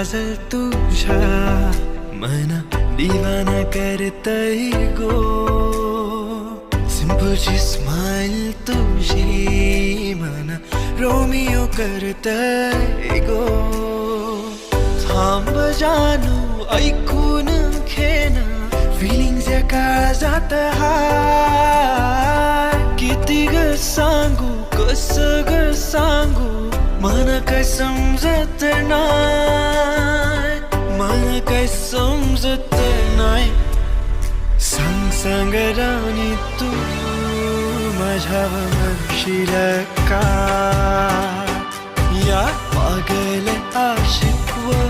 काजल तुझ्या मना दिवाना करतय गो सिंपलची स्माइल तुझी मना रोमियो करतय गो थांब जानू ऐकून घेना फिलिंग्स या काळजात हाय किती ग सांगू कस ग सांगू मला काय समजत नाही मला काय समजत नाही सांग सांग राणी तू माझ्यावर म्हणशील का या पागल आशिकवर